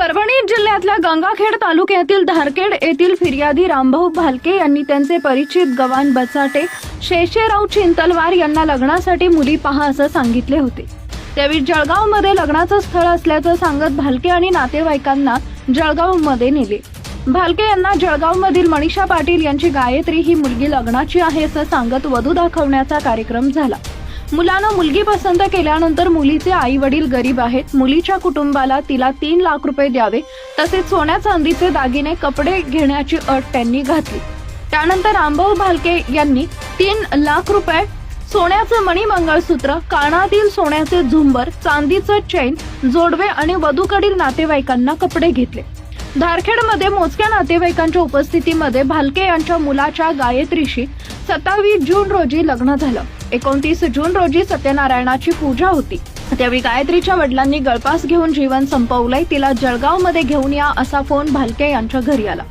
परभणी जिल्ह्यातल्या गंगाखेड तालुक्यातील धारखेड येथील फिर्यादी रामभाऊ भालके यांनी त्यांचे परिचित गवान बचाटे शेषेराव चिंतलवार यांना लग्नासाठी मुली पहा असं सांगितले होते। त्यावेळी जळगावमध्ये लग्नाचं स्थळ असल्याचं सांगत भालके आणि नातेवाईकांना जळगावमध्ये नेले। भालके यांना जळगावमधील मनीषा पाटील यांची गायत्री ही मुलगी लग्नाची आहे असं सांगत वधू दाखवण्याचा कार्यक्रम झाला। मुलानं मुलगी पसंत केल्यानंतर मुलीचे आई वडील गरीब आहेत। मुलीच्या कुटुंबाला तिला 3 लाख रुपये द्यावे तसेच सोन्या चांदीचे दागिने कपडे घेण्याची अट त्यांनी घातली। त्यानंतर रामभाऊ भालके यांनी 3 लाख रुपये सोन्याचं मणी मंगळसूत्र, कानातील सोन्याचे झुंबर, चांदीचं चैन, जोडवे आणि वधूकडील नातेवाईकांना कपडे घेतले। धारखेडमध्ये मोजक्या नातेवाईकांच्या उपस्थितीमध्ये भालके यांच्या मुलाच्या गायत्रीशी 27 जून रोजी लग्न झालं। 29 जून रोजी सत्यनारायणाची पूजा होती। त्यावेळी गायत्रीच्या वडिलांनी गळपास घेऊन जीवन संपवलंय, तिला जळगावमध्ये घेऊन या असा फोन भालके यांच्या घरी आला।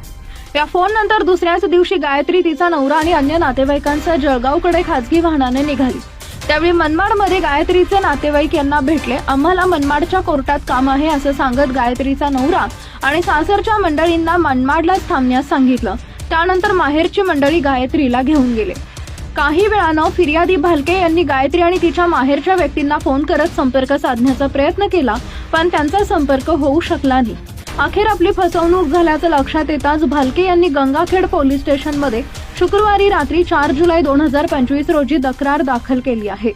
या फोन नंतर दुसऱ्याच दिवशी गायत्री, तिचा नवरा आणि अन्य नातेवाईकांसह जळगावकडे खासगी वाहनाने निघाली। त्यावेळी मनमाडमध्ये गायत्रीचे नातेवाईक यांना भेटले। आम्हाला मनमाडच्या कोर्टात काम आहे असं सांगत गायत्रीचा नवरा आणि सासरच्या मंडळींना मनमाडलाच थांबण्यास सांगितलं। त्यानंतर माहेरची मंडळी गायत्रीला घेऊन गेले। काही वेळानं फिर्यादी भालके यांनी गायत्री आणि तिच्या माहेरच्या व्यक्तींना फोन करत संपर्क साधण्याचा प्रयत्न केला, पण त्यांचा संपर्क होऊ शकला नाही। अखेर आपली फसवणूक झाल्याचं लक्षात येताच भालके यांनी गंगाखेड पोलीस स्टेशनमध्ये शुक्रवारी रात्री 4 जुलै 2025 रोजी तक्रार दाखल केली आहे।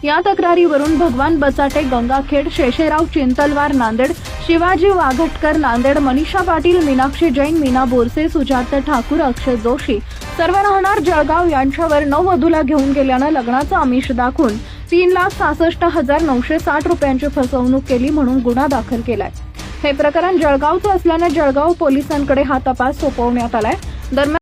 या तक्रारीवरून भगवान बचाटे गंगाखेड, शेषेराव चिंतलवार नांदेड, शिवाजी वाघटकर नांदेड, मनीषा पाटील, मीनाक्षी जैन, मीना बोरसे, सुजाता ठाकूर, अक्षय जोशी सर्व राहणार जळगाव यांच्यावर नववधूला घेऊन गेल्यानं लग्नाचं आमिष दाखवून 3,66,960 रुपयांची फसवणूक केली म्हणून गुन्हा दाखल केलाय। हे प्रकरण जळगावचं असल्याने जळगाव पोलिसांकडे हा तपास सोपवण्यात आलाय। दरम्यान